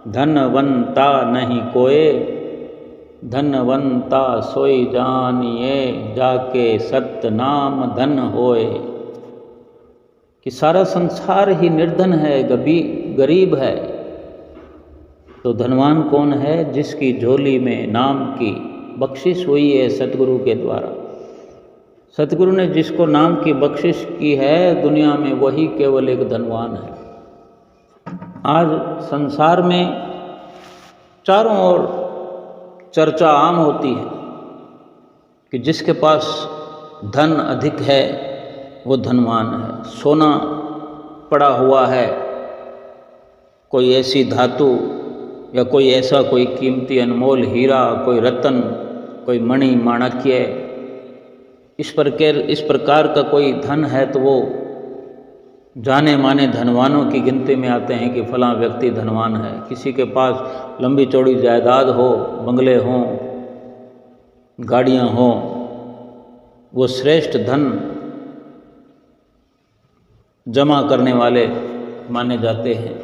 धनवंता नहीं कोय, धनवंता सोई जानिए, जाके सत्य नाम धन होए। कि सारा संसार ही निर्धन है, गरीब है, तो धनवान कौन है? जिसकी झोली में नाम की बख्शिश हुई है सतगुरु के द्वारा। सतगुरु ने जिसको नाम की बख्शिश की है दुनिया में, वही केवल एक धनवान है। आज संसार में चारों ओर चर्चा आम होती है कि जिसके पास धन अधिक है वो धनवान है। सोना पड़ा हुआ है, कोई ऐसी धातु या कोई ऐसा कोई कीमती अनमोल हीरा, कोई रत्न, कोई मणि माणक्य, इस प्रकार का कोई धन है तो वो जाने माने धनवानों की गिनती में आते हैं कि फलां व्यक्ति धनवान है। किसी के पास लंबी चौड़ी जायदाद हो, बंगले हों, गाड़ियां हों, वो श्रेष्ठ धन जमा करने वाले माने जाते हैं।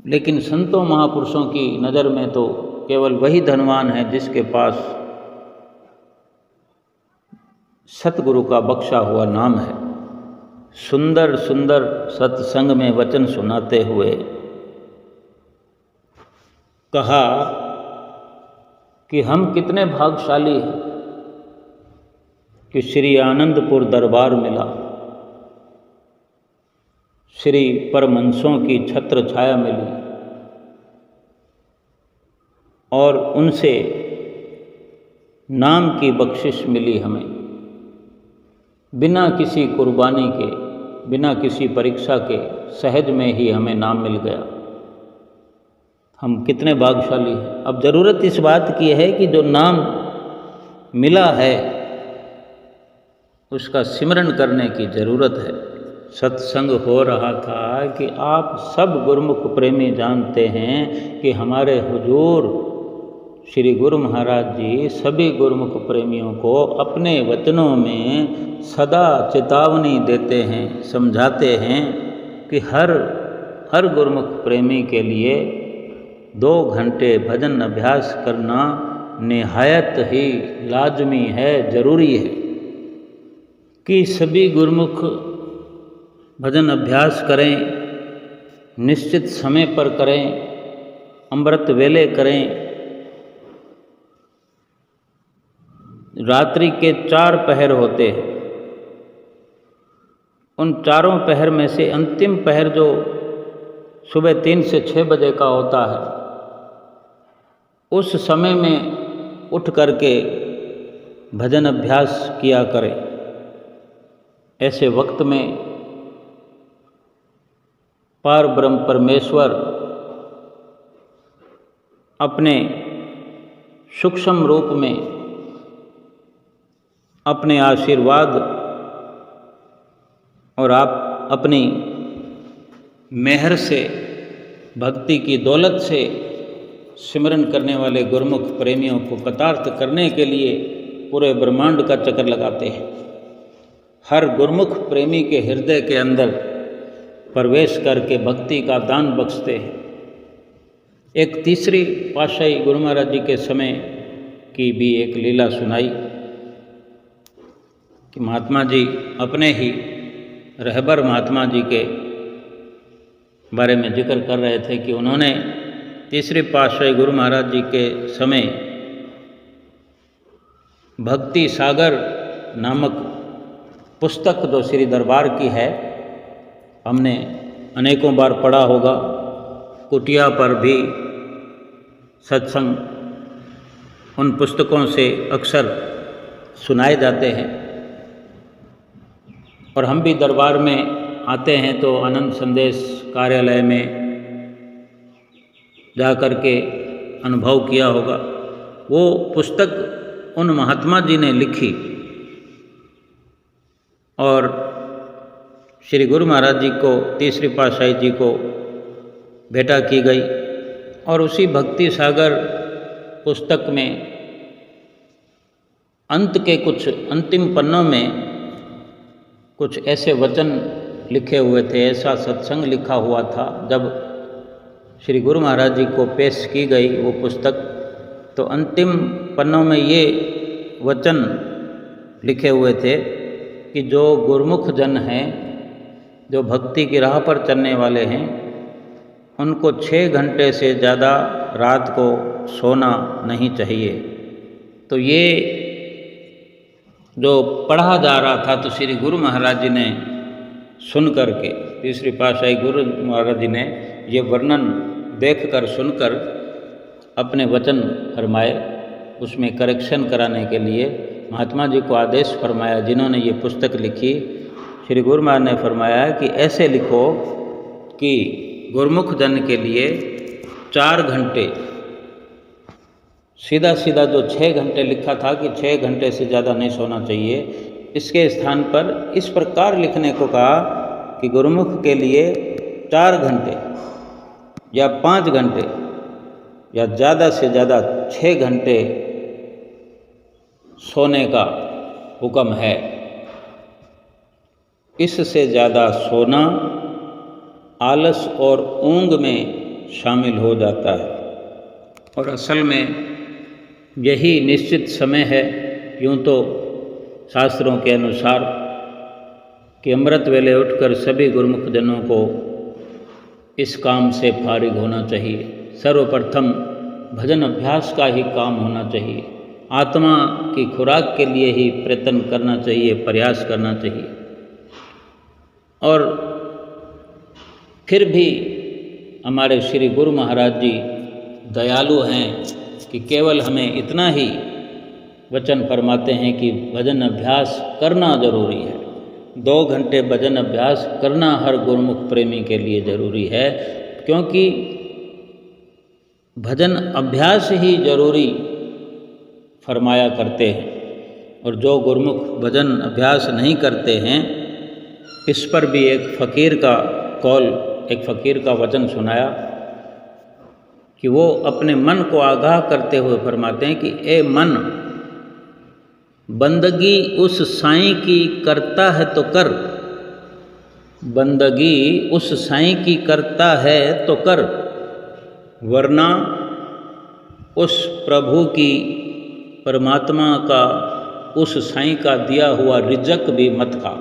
लेकिन संतों महापुरुषों की नज़र में तो केवल वही धनवान है जिसके पास सतगुरु का बख्शा हुआ नाम है। सुंदर सुंदर सत्संग में वचन सुनाते हुए कहा कि हम कितने भाग्यशाली हैं कि श्री आनंदपुर दरबार मिला, श्री परमहंसों की छत्र छाया मिली और उनसे नाम की बख्शिश मिली हमें, बिना किसी कुर्बानी के, बिना किसी परीक्षा के सहज में ही हमें नाम मिल गया। हम कितने भाग्यशाली हैं। अब ज़रूरत इस बात की है कि जो नाम मिला है उसका सिमरन करने की ज़रूरत है। सत्संग हो रहा था कि आप सब गुरुमुख प्रेमी जानते हैं कि हमारे हुजूर श्री गुरु महाराज जी सभी गुरुमुख प्रेमियों को अपने वचनों में सदा चेतावनी देते हैं, समझाते हैं कि हर गुरुमुख प्रेमी के लिए 2 घंटे भजन अभ्यास करना निहायत ही लाजमी है, ज़रूरी है कि सभी गुरुमुख भजन अभ्यास करें, निश्चित समय पर करें, अमृत वेले करें। रात्रि के 4 पहर होते हैं, उन चारों पहर में से अंतिम पहर जो सुबह 3 से 6 बजे का होता है, उस समय में उठ करके भजन अभ्यास किया करें। ऐसे वक्त में पार ब्रह्म परमेश्वर अपने सूक्ष्म रूप में अपने आशीर्वाद और आप अपनी मेहर से, भक्ति की दौलत से सिमरन करने वाले गुरुमुख प्रेमियों को कृतार्थ करने के लिए पूरे ब्रह्मांड का चक्कर लगाते हैं। हर गुरुमुख प्रेमी के हृदय के अंदर प्रवेश करके भक्ति का दान बख्शते हैं। एक तीसरी पातशाही गुरु महाराज जी के समय की भी एक लीला सुनाई कि महात्मा जी अपने ही रहबर महात्मा जी के बारे में जिक्र कर रहे थे कि उन्होंने तीसरे पातशाही गुरु महाराज जी के समय भक्ति सागर नामक पुस्तक जो श्री दरबार की है, हमने अनेकों बार पढ़ा होगा, कुटिया पर भी सत्संग उन पुस्तकों से अक्सर सुनाए जाते हैं और हम भी दरबार में आते हैं तो आनंद संदेश कार्यालय में जा कर के अनुभव किया होगा। वो पुस्तक उन महात्मा जी ने लिखी और श्री गुरु महाराज जी को, तीसरी पातशाही जी को भेंटा की गई और उसी भक्ति सागर पुस्तक में अंत के कुछ अंतिम पन्नों में कुछ ऐसे वचन लिखे हुए थे, ऐसा सत्संग लिखा हुआ था। जब श्री गुरु महाराज जी को पेश की गई वो पुस्तक, तो अंतिम पन्नों में ये वचन लिखे हुए थे कि जो गुरुमुख जन हैं, जो भक्ति की राह पर चलने वाले हैं, उनको 6 घंटे से ज़्यादा रात को सोना नहीं चाहिए। तो ये जो पढ़ा जा रहा था तो श्री गुरु महाराज जी ने सुन कर के, तीसरी पातशाही गुरु महाराज जी ने ये वर्णन देखकर सुनकर अपने वचन फरमाए, उसमें करेक्शन कराने के लिए महात्मा जी को आदेश फरमाया जिन्होंने ये पुस्तक लिखी। श्री गुरु महाराज ने फरमाया कि ऐसे लिखो कि गुरुमुख जन के लिए 4 घंटे, सीधा सीधा जो 6 घंटे लिखा था कि 6 घंटे से ज़्यादा नहीं सोना चाहिए, इसके स्थान पर इस प्रकार लिखने को कहा कि गुरुमुख के लिए 4 घंटे या 5 घंटे या ज़्यादा से ज़्यादा 6 घंटे सोने का हुक्म है। इससे ज़्यादा सोना आलस और ऊंघ में शामिल हो जाता है और असल में यही निश्चित समय है। यूँ तो शास्त्रों के अनुसार कि अमृत वेले उठकर सभी गुरुमुख जनों को इस काम से फारिग होना चाहिए। सर्वप्रथम भजन अभ्यास का ही काम होना चाहिए, आत्मा की खुराक के लिए ही प्रयत्न करना चाहिए, प्रयास करना चाहिए। और फिर भी हमारे श्री गुरु महाराज जी दयालु हैं कि केवल हमें इतना ही वचन फरमाते हैं कि भजन अभ्यास करना जरूरी है। 2 घंटे भजन अभ्यास करना हर गुरुमुख प्रेमी के लिए जरूरी है, क्योंकि भजन अभ्यास ही जरूरी फरमाया करते हैं। और जो गुरुमुख भजन अभ्यास नहीं करते हैं, इस पर भी एक फ़कीर का कौल, एक फ़कीर का वचन सुनाया कि वो अपने मन को आगाह करते हुए फरमाते हैं कि ए मन, बंदगी उस साईं की करता है तो कर, बंदगी उस साईं की करता है तो कर, वरना उस प्रभु की, परमात्मा का, उस साईं का दिया हुआ रिजक भी मत खा।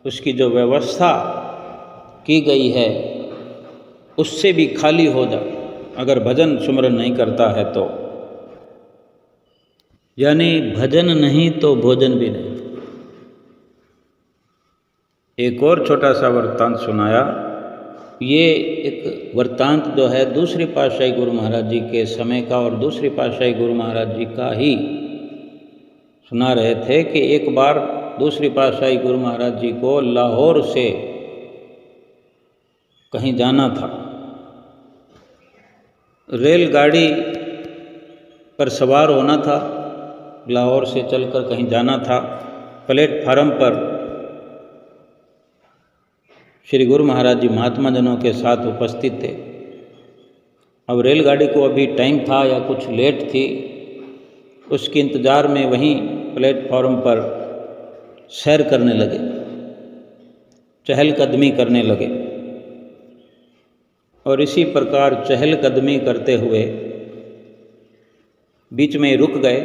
उसकी जो व्यवस्था की गई है उससे भी खाली हो जा, अगर भजन सुमरन नहीं करता है तो। यानी भजन नहीं तो भोजन भी नहीं। एक और छोटा सा वृत्तांत सुनाया। ये एक वृत्तांत जो है दूसरी पातशाही गुरु महाराज जी के समय का और दूसरी पातशाही गुरु महाराज जी का ही सुना रहे थे कि एक बार दूसरी पातशाही गुरु महाराज जी को लाहौर से कहीं जाना था। रेलगाड़ी पर सवार होना था, लाहौर से चलकर कहीं जाना था। प्लेटफार्म पर श्री गुरु महाराज जी महात्मा जनों के साथ उपस्थित थे। अब रेलगाड़ी को अभी टाइम था या कुछ लेट थी, उसके इंतज़ार में वहीं प्लेटफार्म पर सैर करने लगे, चहलकदमी करने लगे। और इसी प्रकार चहलकदमी करते हुए बीच में रुक गए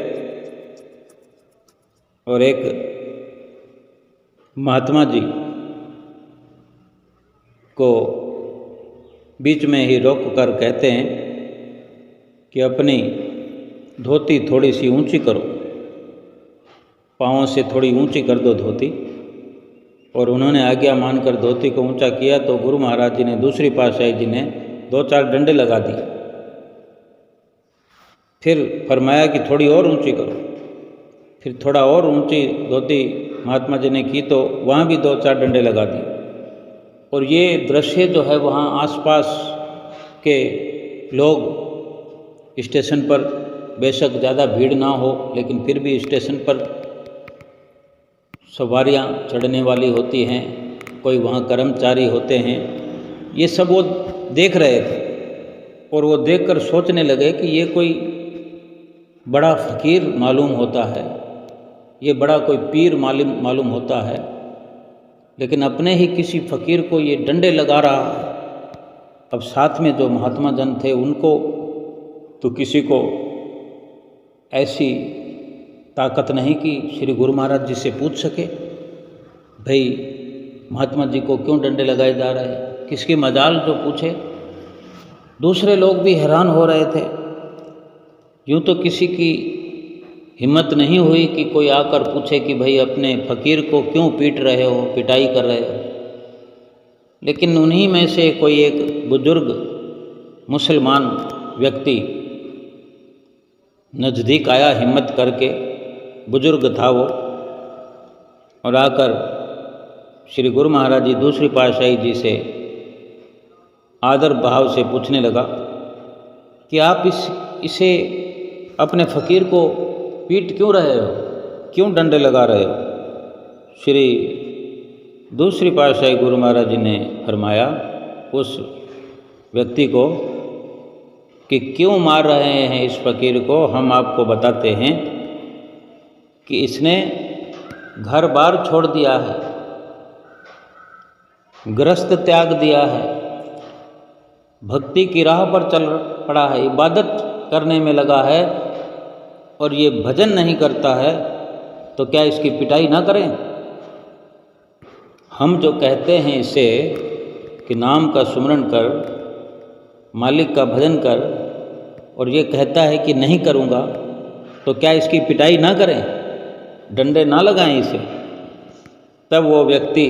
और एक महात्मा जी को बीच में ही रोक कर कहते हैं कि अपनी धोती थोड़ी सी ऊंची करो, पाँवों से थोड़ी ऊंची कर दो धोती। और उन्होंने आज्ञा मानकर धोती को ऊंचा किया तो गुरु महाराज जी ने, दूसरी पातशाही जी ने 2-4 डंडे लगा दिए। फिर फरमाया कि थोड़ी और ऊंची करो। फिर थोड़ा और ऊंची धोती महात्मा जी ने की तो वहाँ भी 2-4 डंडे लगा दिए। और ये दृश्य जो है वहाँ आसपास के लोग, स्टेशन पर बेशक ज़्यादा भीड़ ना हो लेकिन फिर भी स्टेशन पर सवारियाँ चढ़ने वाली होती हैं, कोई वहाँ कर्मचारी होते हैं, ये सब वो देख रहे थे। और वो देखकर सोचने लगे कि ये कोई बड़ा फ़कीर मालूम होता है, ये बड़ा कोई पीर मालूम होता है, लेकिन अपने ही किसी फ़कीर को ये डंडे लगा रहा है। अब साथ में जो महात्मा जन थे उनको तो किसी को ऐसी ताकत नहीं कि श्री गुरु महाराज जी से पूछ सके, भाई महात्मा जी को क्यों डंडे लगाए जा रहे हैं, किसकी मजाल जो पूछे। दूसरे लोग भी हैरान हो रहे थे। यूँ तो किसी की हिम्मत नहीं हुई कि कोई आकर पूछे कि भाई अपने फ़कीर को क्यों पीट रहे हो, पिटाई कर रहे हो। लेकिन उन्हीं में से कोई एक बुजुर्ग मुसलमान व्यक्ति नज़दीक आया हिम्मत करके, बुजुर्ग था वो, और आकर श्री गुरु महाराज जी दूसरी पातशाही जी से आदर भाव से पूछने लगा कि आप इसे अपने फ़कीर को पीट क्यों रहे हो, क्यों डंडे लगा रहे हो। श्री दूसरी पातशाही गुरु महाराज जी ने फरमाया उस व्यक्ति को कि क्यों मार रहे हैं इस फ़कीर को, हम आपको बताते हैं कि इसने घर बार छोड़ दिया है, गृहस्थ त्याग दिया है, भक्ति की राह पर चल पड़ा है, इबादत करने में लगा है, और ये भजन नहीं करता है, तो क्या इसकी पिटाई ना करें। हम जो कहते हैं इसे कि नाम का सुमरन कर, मालिक का भजन कर, और ये कहता है कि नहीं करूँगा, तो क्या इसकी पिटाई ना करें, डंडे ना लगाएं इसे। तब वो व्यक्ति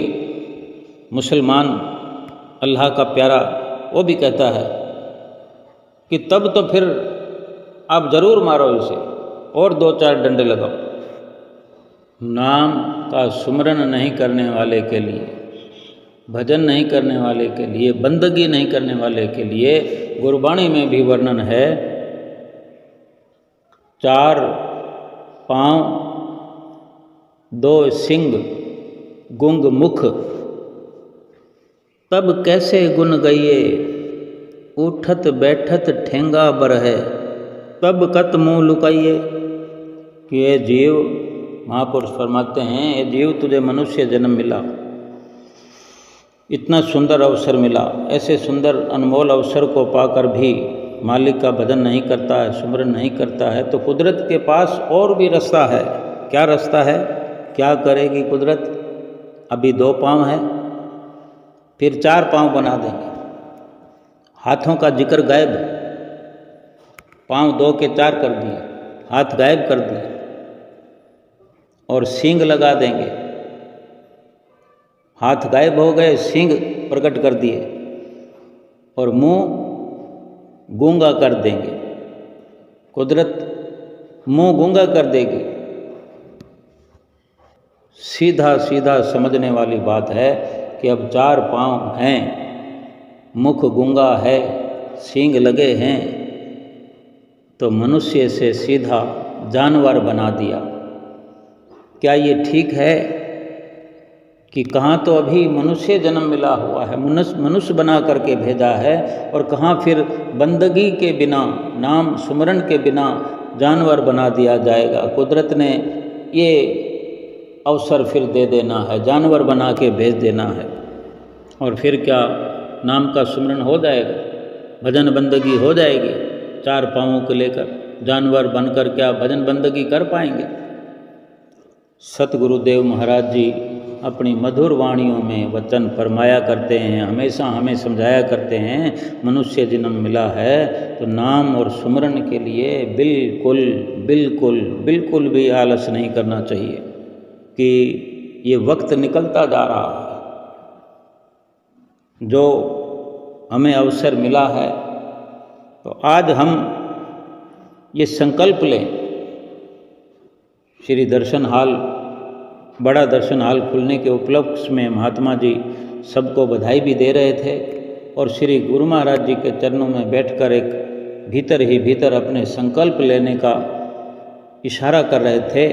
मुसलमान, अल्लाह का प्यारा, वो भी कहता है कि तब तो फिर आप ज़रूर मारो इसे, और 2-4 डंडे लगाओ। नाम का सुमरन नहीं करने वाले के लिए, भजन नहीं करने वाले के लिए, बंदगी नहीं करने वाले के लिए गुरबाणी में भी वर्णन है। 4 पाँव, 2 सिंग, गुंग मुख, तब कैसे गुन गइये, उठत बैठत ठेंगा बरहे, तब कत मुँह लुकाइए। कि ये जीव, महापुरुष फरमाते हैं, ये जीव तुझे मनुष्य जन्म मिला, इतना सुंदर अवसर मिला, ऐसे सुंदर अनमोल अवसर को पाकर भी मालिक का भजन नहीं करता है, सुमरन नहीं करता है, तो कुदरत के पास और भी रास्ता है। क्या रास्ता है? क्या करेगी कुदरत? अभी 2 पाँव है, फिर 4 पाँव बना देंगे। हाथों का जिक्र गायब, पाँव 2 के 4 कर दिए, हाथ गायब कर दिए, और सींग लगा देंगे। हाथ गायब हो गए, सींग प्रकट कर दिए, और मुंह गूंगा कर देंगे। कुदरत मुंह गूंगा कर देगी। सीधा सीधा समझने वाली बात है कि अब 4 पाँव हैं, मुख गूंगा है, सींग लगे हैं, तो मनुष्य से सीधा जानवर बना दिया। क्या ये ठीक है कि कहाँ तो अभी मनुष्य जन्म मिला हुआ है, मनुष्य बना करके भेजा है, और कहाँ फिर बंदगी के बिना, नाम सुमरन के बिना जानवर बना दिया जाएगा। कुदरत ने ये अवसर फिर दे देना है, जानवर बना के भेज देना है, और फिर क्या नाम का सुमरन हो जाएगा, भजन बंदगी हो जाएगी। 4 पाँवों को लेकर जानवर बनकर क्या भजन बंदगी कर पाएंगे? सतगुरुदेव महाराज जी अपनी मधुर वाणियों में वचन फरमाया करते हैं, हमेशा हमें समझाया करते हैं, मनुष्य जन्म मिला है तो नाम और सुमरन के लिए बिल्कुल बिल्कुल बिल्कुल भी आलस नहीं करना चाहिए कि ये वक्त निकलता जा रहा है। जो हमें अवसर मिला है, तो आज हम ये संकल्प लें। श्री दर्शन हाल, बड़ा दर्शन हाल खुलने के उपलक्ष्य में महात्मा जी सबको बधाई भी दे रहे थे, और श्री गुरु महाराज जी के चरणों में बैठकर एक भीतर ही भीतर अपने संकल्प लेने का इशारा कर रहे थे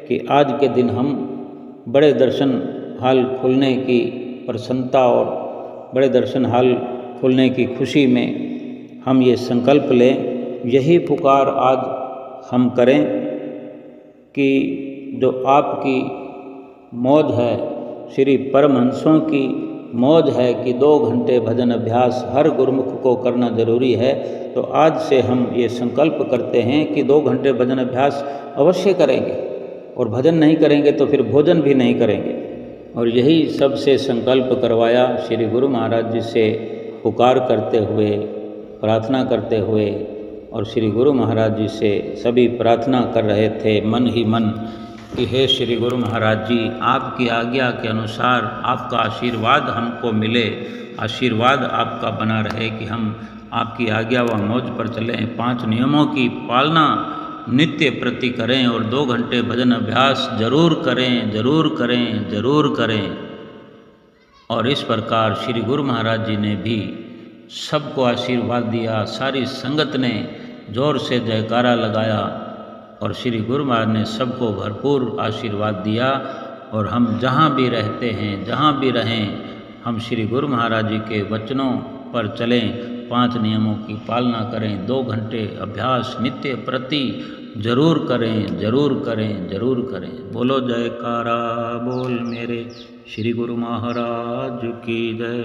कि आज के दिन हम बड़े दर्शन हाल खुलने की प्रसन्नता और बड़े दर्शन हाल खुलने की खुशी में हम ये संकल्प लें। यही पुकार आज हम करें कि जो आपकी मौज है, श्री परमहंसों की मौज है कि 2 घंटे भजन अभ्यास हर गुरुमुख को करना जरूरी है, तो आज से हम ये संकल्प करते हैं कि 2 घंटे भजन अभ्यास अवश्य करेंगे, और भजन नहीं करेंगे तो फिर भोजन भी नहीं करेंगे। और यही सबसे संकल्प करवाया श्री गुरु महाराज जी से पुकार करते हुए, प्रार्थना करते हुए, और श्री गुरु महाराज जी से सभी प्रार्थना कर रहे थे मन ही मन कि हे श्री गुरु महाराज जी, आपकी आज्ञा के अनुसार आपका आशीर्वाद हमको मिले, आशीर्वाद आपका बना रहे कि हम आपकी आज्ञा व मौज पर चलें, 5 नियमों की पालना नित्य प्रति करें, और 2 घंटे भजन अभ्यास जरूर करें, जरूर करें, जरूर करें। और इस प्रकार श्री गुरु महाराज जी ने भी सबको आशीर्वाद दिया। सारी संगत ने जोर से जयकारा लगाया, और श्री गुरु महाराज ने सबको भरपूर आशीर्वाद दिया। और हम जहाँ भी रहते हैं, जहाँ भी रहें, हम श्री गुरु महाराज जी के वचनों पर चलें, 5 नियमों की पालना करें, 2 घंटे अभ्यास नित्य प्रति जरूर करें, जरूर करें, जरूर करें। बोलो जयकारा बोल मेरे श्री गुरु महाराज की जय।